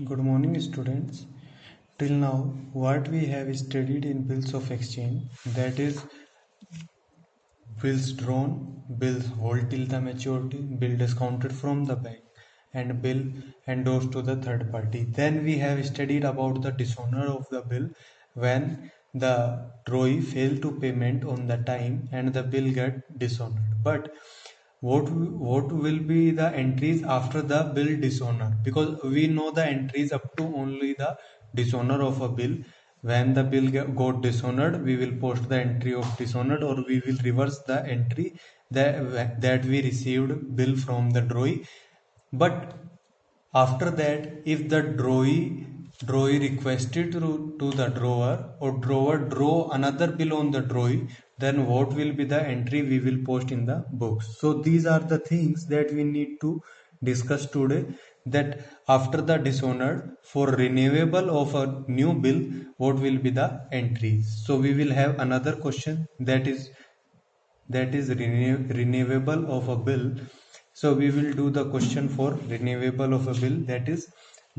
Good morning, students. Till now, what we have studied in bills of exchange, that is bills drawn, bills held till the maturity, bill discounted from the bank, and bill endorsed to the third party. Then we have studied about the dishonor of the bill when the drawee failed to payment on the time and the bill get dishonored. But what will be the entries after the bill dishonor, because we know the entries up to only the dishonor of a bill. When the bill got dishonored, we will post the entry of dishonored, or we will reverse the entry that we received bill from the drawee. But after that, if the drawee requested to the drawer, or drawer draw another bill on the drawee, then what will be the entry we will post in the books. So these are the things that we need to discuss today, that after the dishonored, for renewable of a new bill, what will be the entries. So we will have another question, that is renewable of a bill. So we will do the question for renewable of a bill, that is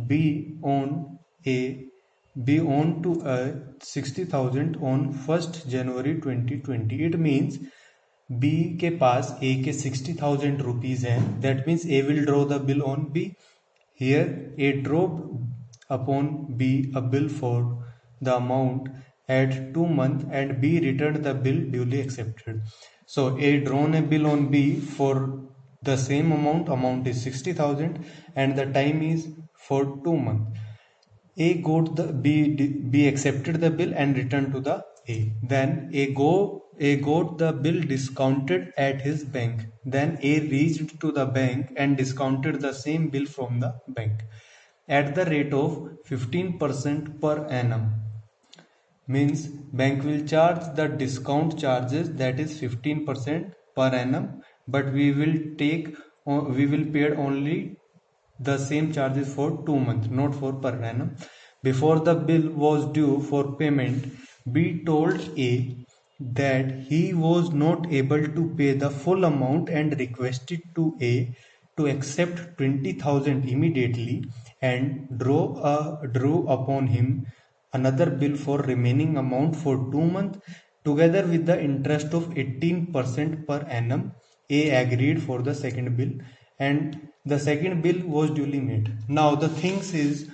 b on a be on to a 60,000 on 1st January 2020. It means B के पास A के 60,000 rupees हैं. That means A will draw the bill on B. Here A draw upon B a bill for the amount at 2 months, and B returned the bill duly accepted. So A drawn a bill on B for the same amount is 60,000, and the time is for 2 months. A got the B accepted the bill and returned to the A. Then A got the bill discounted at his bank. Then A reached to the bank and discounted the same bill from the bank at the rate of 15% per annum. Means bank will charge the discount charges, that is 15% per annum, but we will pay only the same charges for 2 months, not for per annum. Before the bill was due for payment, B told A that he was not able to pay the full amount and requested to A to accept 20,000 immediately, and drew upon him another bill for remaining amount for 2 months, together with the interest of 18% per annum. A agreed for the second bill, and the second bill was duly made. Now the things is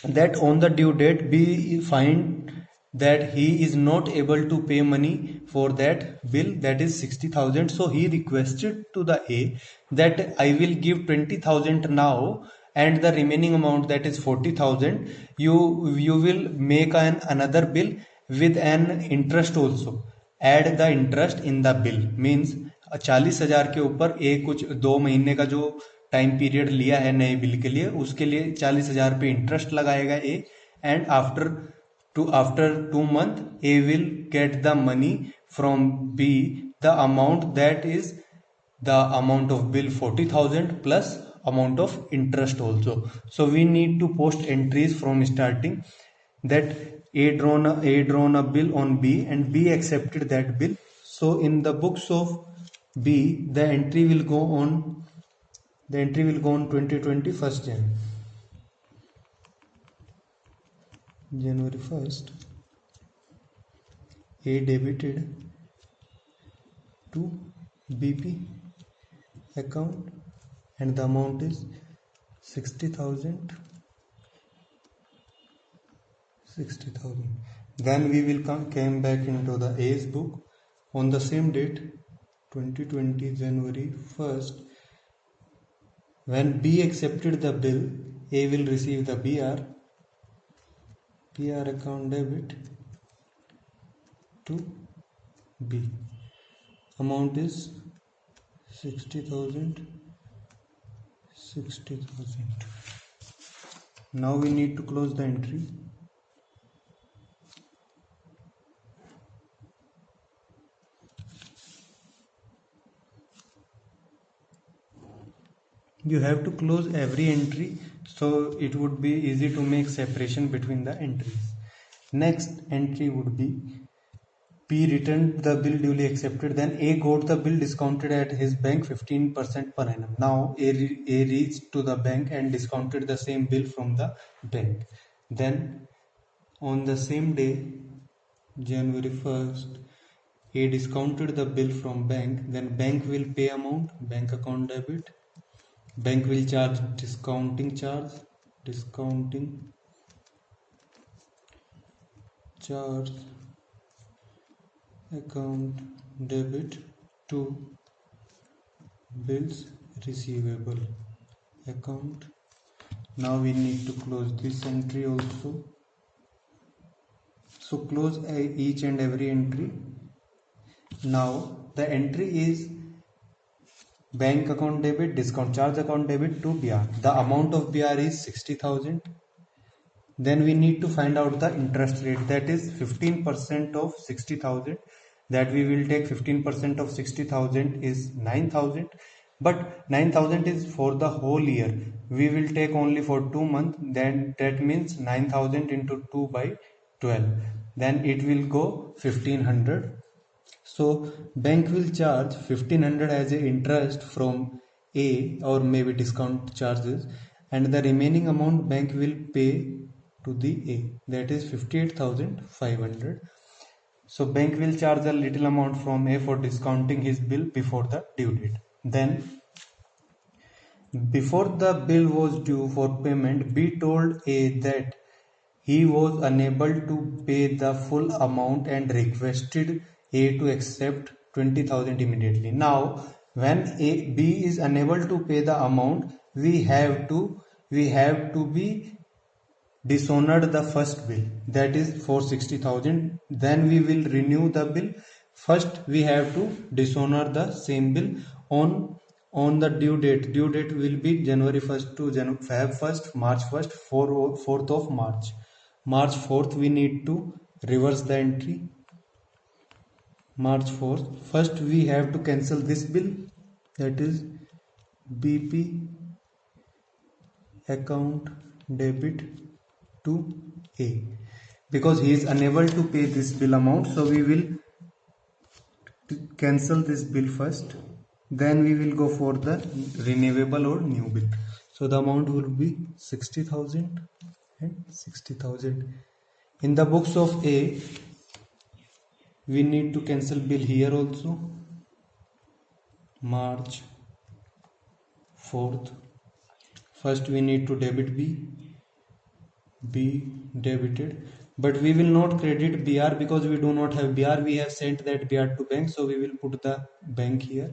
that on the due date, B find that he is not able to pay money for that bill, that is 60,000. So he requested to the A that I will give 20,000 now, and the remaining amount, that is 40,000, you will make another bill with an interest also. Add the interest in the bill. Means 40,000 के ऊपर ए कुछ 2 महीने का जो time period लिया है नए bill के लिए, उसके लिए 40,000 पे इंटरेस्ट लगाएगा ए, and after 2 months A will get the money from B, the amount that is the amount of bill 40,000 plus amount of interest also. So we need to post entries from starting, that A drawn a bill on B and B accepted that bill. So in the books of B, the entry will go on 2020 1st January 1st. A debited to BP account, and the amount is 60,000. Then we will came back into the A's book on the same date, 2020 January 1st. When B accepted the bill, A will receive the PR account debit to B. Amount is 60,000. Now we need to close the entry. You have to close every entry, so it would be easy to make separation between the entries. Next entry would be B returned the bill duly accepted. Then A got the bill discounted at his bank 15% per annum. Now A reached to the bank and discounted the same bill from the bank. Then on the same day, January 1st, A discounted the bill from bank. Then bank will pay amount, bank account debit. Bank will charge discounting charge, discounting charge account debit to bills receivable account. Now we need to close this entry also. So close each and every entry. Now the entry is bank account debit, discount charge account debit to BR. The amount of BR is 60,000. Then we need to find out the interest rate, that is 15% of 60,000. That we will take 15% of 60,000 is 9,000. But 9,000 is for the whole year. We will take only for 2 months. Then that means 9,000 into 2 by 12. Then it will go 1500. So bank will charge 1500 as a interest from A, or maybe discount charges, and the remaining amount bank will pay to the A, that is 58,500. So bank will charge a little amount from A for discounting his bill before the due date. Then before the bill was due for payment, B told A that he was unable to pay the full amount and requested A to accept 20,000 immediately. Now, when B is unable to pay the amount, we have to be dishonored the first bill, that is for 60,000. Then we will renew the bill. First we have to dishonor the same bill on the due date. Due date will be January 1st to Feb 1st, March 1st, 4th of March. March 4th we need to reverse the entry. March 4th. First we have to cancel this bill, that is BP account debit to A, because he is unable to pay this bill amount. So we will cancel this bill first. Then we will go for the renewable or new bill. So the amount will be 60,000 and 60,000. In the books of A, we need to cancel bill here also. March 4th. First we need to debit B debited, but we will not credit BR because we do not have BR. We have sent that BR to bank, so we will put the bank here.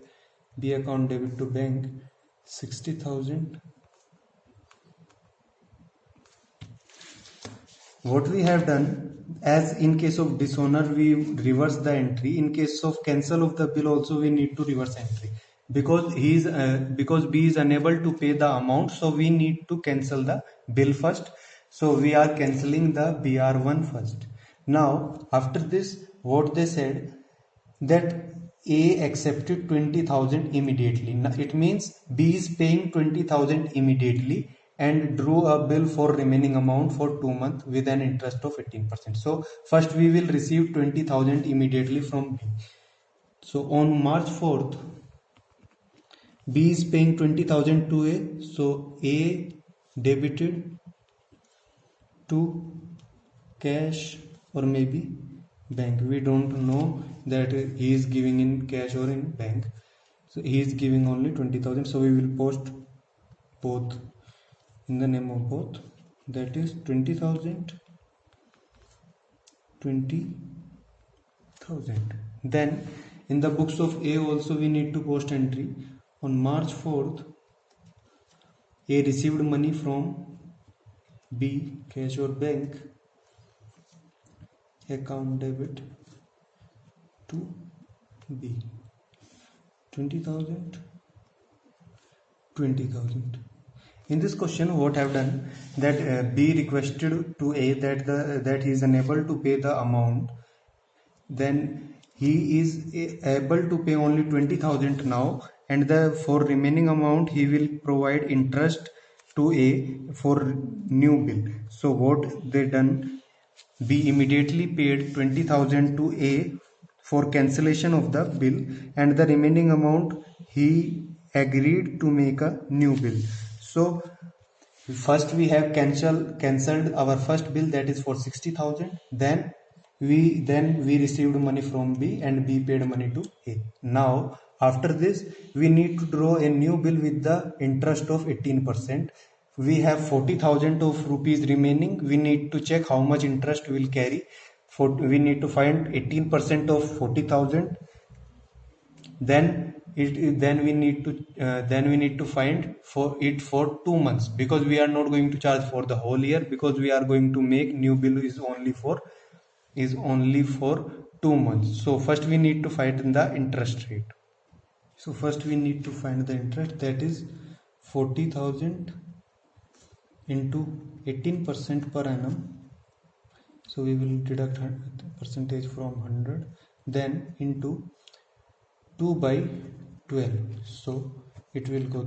B account debit to bank 60,000. What we have done, as in case of dishonor we reverse the entry, in case of cancel of the bill also we need to reverse entry, because B is unable to pay the amount, so we need to cancel the bill first. So we are cancelling the BR1 first. Now after this, what they said, that A accepted 20,000 immediately. Now it means B is paying 20,000 immediately and drew a bill for remaining amount for 2 months with an interest of 18%. So first we will receive 20,000 immediately from B. So on March 4th, B is paying 20,000 to A. So A debited to cash or maybe bank. We don't know that he is giving in cash or in bank. So he is giving only 20,000. So we will post both in the name of both. That is 20,000, 20,000. Then in the books of A also we need to post entry. On March 4th, A received money from B, cash or bank, account debit to B, 20,000, 20,000. In this question, what I have done, that B requested to A that he is unable to pay the amount. Then he is able to pay only 20,000 now, and for remaining amount he will provide interest to A for new bill. So what they done, B immediately paid 20,000 to A for cancellation of the bill, and the remaining amount he agreed to make a new bill. So first we have cancelled our first bill, that is for 60,000. Then we received money from B and B paid money to A. Now after this we need to draw a new bill with the interest of 18%. We have 40,000 of rupees remaining. We need to check how much interest will carry. We need to find 18% of 40,000. Then we need to find for it for 2 months, because we are not going to charge for the whole year, because we are going to make new bill is only for 2 months. So first we need to find the interest rate. So first we need to find the interest, that is 40,000 into 18% per annum. So we will deduct percentage from 100, then into 2 by 12. So it will go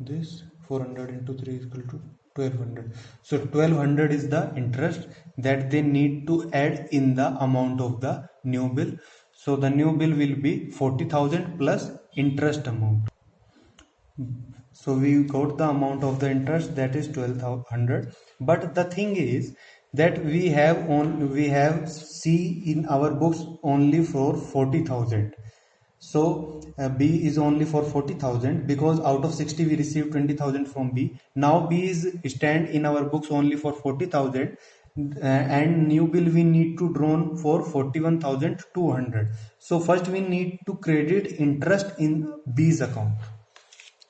this 400 into 3 is equal to 1200. So 1200 is the interest that they need to add in the amount of the new bill. So the new bill will be 40,000 plus interest amount. So we got the amount of the interest, that is 1200. But the thing is that we have C in our books only for 40,000. So B is only for 40,000, because out of 60 we received 20,000 from B. Now B is stand in our books only for 40,000, and new bill we need to draw for 41,200. So first we need to credit interest in B's account.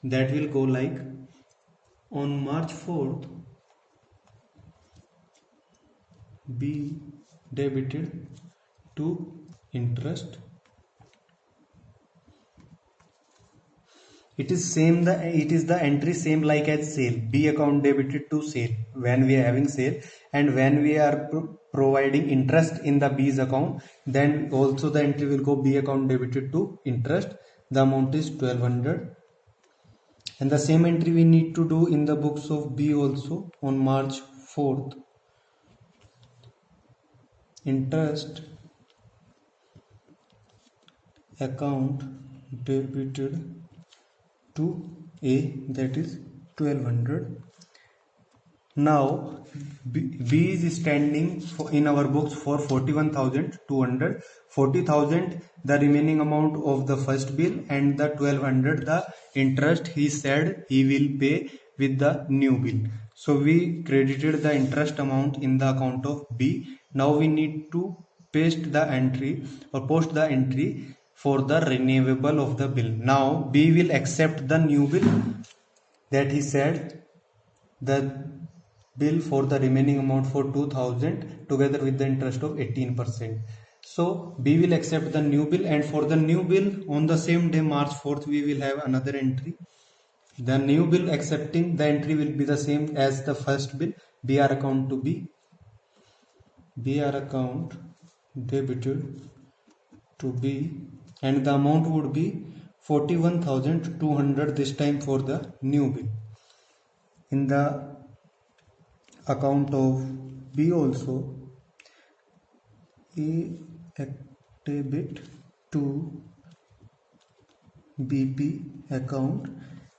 That will go like, on March 4th, B debited to interest. It is the entry same like as sale. B account debited to sale when we are having sale, and when we are providing interest in the B's account, then also the entry will go B account debited to interest. The amount is 1200. And the same entry we need to do in the books of B also on March 4th. Interest account debited to A, that is 1200. Now B is standing in our books for 41,200. 40,000 the remaining amount of the first bill, and the 1200 the interest he said he will pay with the new bill. So we credited the interest amount in the account of B. Now we need to post the entry for the renewable of the bill. Now B will accept the new bill that he said, the bill for the remaining amount for 2000 together with the interest of 18%. So B will accept the new bill, and for the new bill on the same day, March 4th, we will have another entry. The new bill accepting the entry will be the same as the first bill. BR account to B. BR account debited to B, and the amount would be 41,200 this time for the new bill. In the account of B also, A debit to BP account,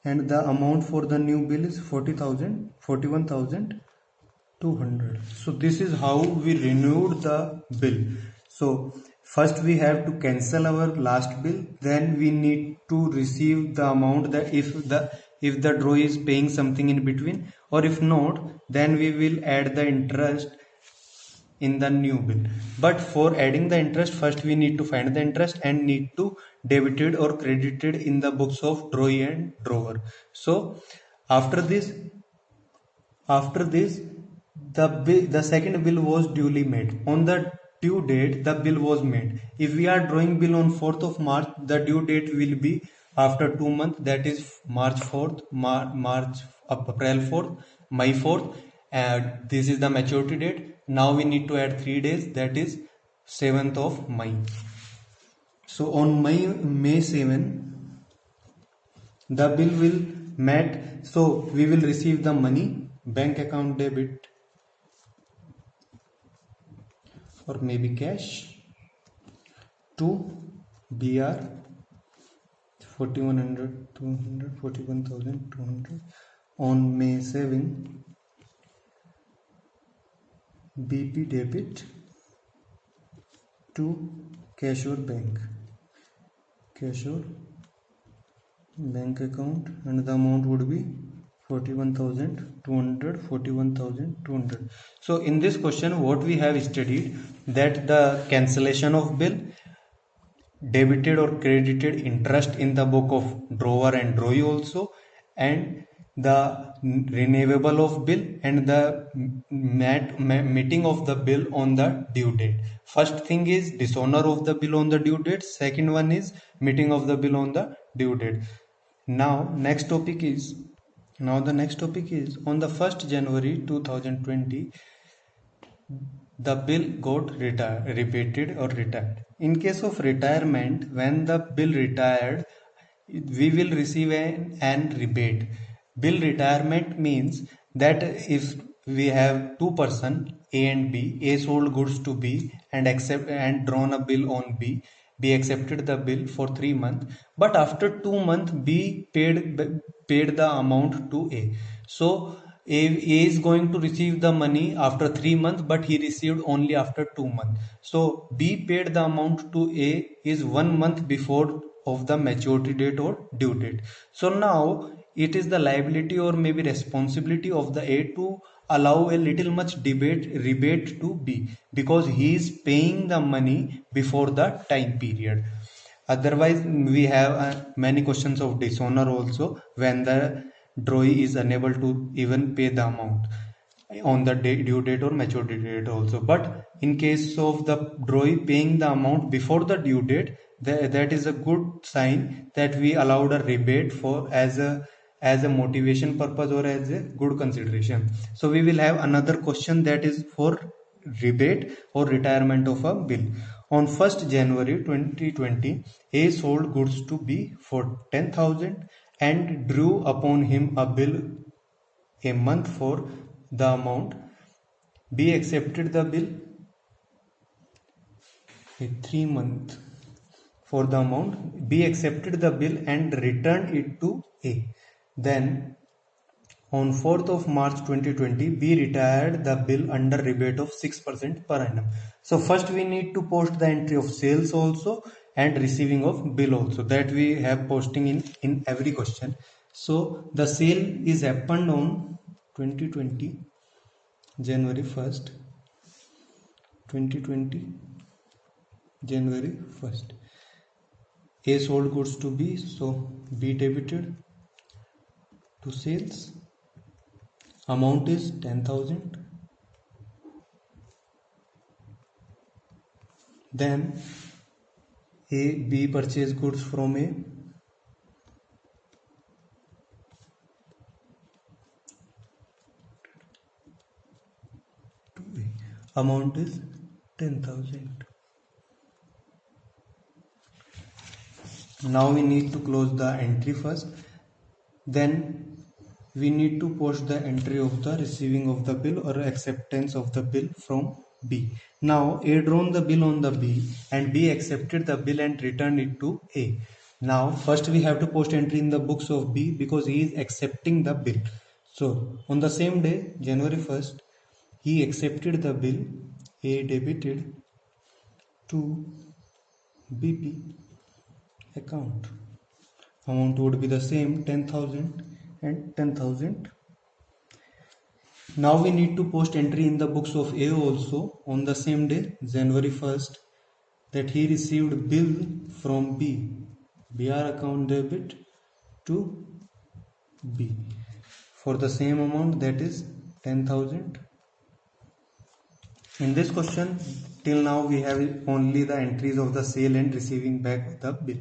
and the amount for the new bill is 41,200. So this is how we renewed the bill. So first we have to cancel our last bill, then we need to receive the amount, that if the draw is paying something in between, or if not, then we will add the interest in the new bill. But for adding the interest, first we need to find the interest and need to debit it or credit it in the books of drawee and drawer. So after this the second bill was duly made. On the due date the bill was made. If we are drawing bill on 4th of March, the due date will be after 2 months, that is March 4th, April 4th, May 4th, and this is the maturity date. Now we need to add 3 days, that is 7th of May. So on May 7, the bill will met. So we will receive the money, bank account debit or maybe cash to BR 4100 200 41,200 on May saving BP debit to cash or bank account, and the amount would be 41,200. So in this question what we have studied, that the cancellation of bill, debited or credited interest in the book of drawer and drawee also, and the renewable of bill, and the meeting of the bill on the due date. First thing is dishonor of the bill on the due date, second one is meeting of the bill on the due date. Now the next topic is on the 1st January 2020 the bill got repeated or retired. In case of retirement, when the bill retired, we will receive an rebate. Bill retirement means that if we have two person A and B, A sold goods to B and drawn a bill on B. B accepted the bill for 3 months, but after 2 months B paid the amount to A. So A is going to receive the money after 3 months, but he received only after 2 months. So B paid the amount to A is 1 month before of the maturity date or due date. So now it is the liability or maybe responsibility of the A to allow a little much rebate to B, because he is paying the money before the time period. Otherwise we have many questions of dishonor also, when the drawee is unable to even pay the amount on the due date or maturity date also. But in case of the drawee paying the amount before the due date, that is a good sign that we allowed a rebate for as a motivation purpose or as a good consideration. So we will have another question that is for rebate or retirement of a bill. On 1st January 2020, A sold goods to B for 10,000 and drew upon him a bill a month for the amount. B accepted the bill a 3 month for the amount. B accepted the bill and returned it to A. Then on 4th of March 2020, B retired the bill under rebate of 6% per annum. So first we need to post the entry of sales also and receiving of bill also, that we have posting in every question. So the sale is happened on 2020 January 1st 2020 January 1st. A sold goods to B, so B debited to sales. Amount is 10,000. Then B purchased goods from A. To A. Amount is 10,000. Now we need to close the entry first. Then we need to post the entry of the receiving of the bill or acceptance of the bill from B. Now A drawn the bill on the B and B accepted the bill and returned it to A. Now first we have to post entry in the books of B because he is accepting the bill. So on the same day, January 1st, he accepted the bill. A debited to BP account. Amount would be the same, 10,000 and 10,000. Now we need to post entry in the books of A also on the same day, January 1st, that he received bill from B, BR account debit to B for the same amount, that is 10,000. In this question till now we have only the entries of the sale and receiving back the bill.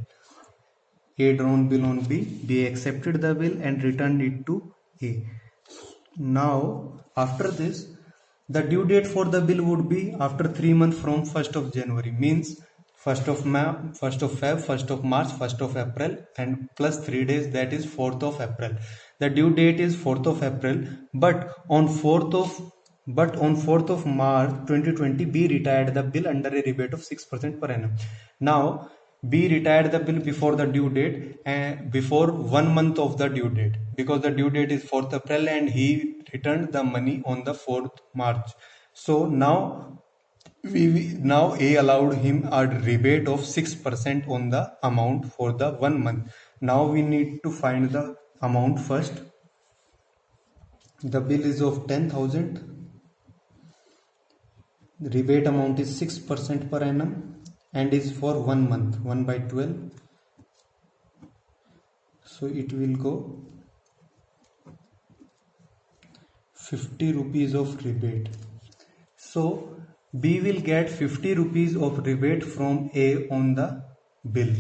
A drawn bill on B, B accepted the bill and returned it to A. Now after this, the due date for the bill would be after 3 months from 1st of January, means 1st of Feb, 1st of March, 1st of April and plus 3 days, that is 4th of April. The due date is 4th of April, but on 4th of But on 4th of March 2020, B retired the bill under a rebate of 6% per annum. Now, B retired the bill before the due date and before 1 month of the due date, because the due date is 4th April and he returned the money on the 4th March. So now now A allowed him a rebate of 6% on the amount for the 1 month. Now we need to find the amount first. The bill is of 10,000. The rebate amount is 6% per annum and is for 1 month, 1 by 12. So it will go 50 rupees of rebate. So B will get 50 rupees of rebate from A on the bill,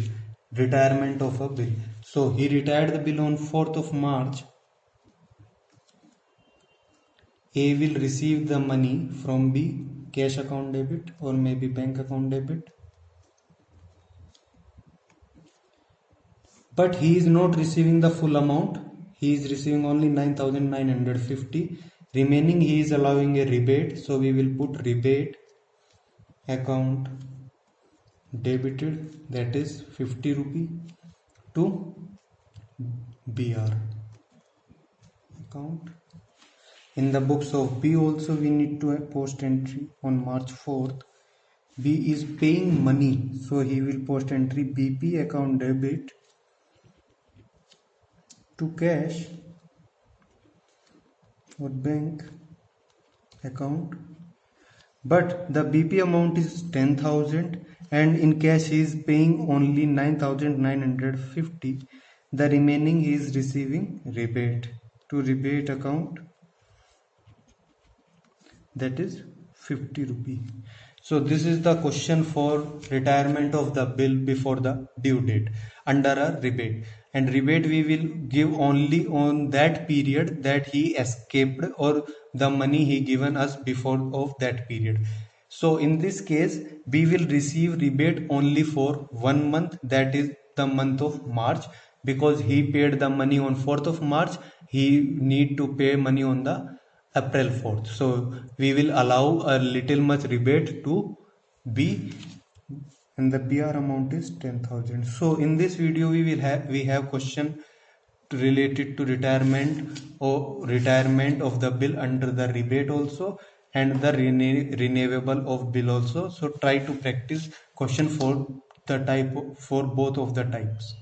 retirement of a bill. So he retired the bill on 4th of March. A will receive the money from B, cash account debit or maybe bank account debit. But he is not receiving the full amount. He is receiving only 9,950. Remaining he is allowing a rebate. So we will put rebate account debited, that is 50 rupee to BR account. In the books of B also we need to post entry on March 4th. B is paying money, so he will post entry BP account debit to cash or bank account. But the BP amount is 10,000 and in cash he is paying only 9,950. The remaining he is receiving rebate to rebate account, that is 50 rupee. So this is the question for retirement of the bill before the due date under a rebate. And rebate we will give only on that period that he escaped or the money he given us before of that period. So in this case, we will receive rebate only for 1 month, that is the month of March, because he paid the money on 4th of March. He need to pay money on the April 4th. So we will allow a little much rebate to B and the BR amount is 10,000. So in this video we have question related to retirement or retirement of the bill under the rebate also and the renewable of bill also. So try to practice question for the type for both of the types.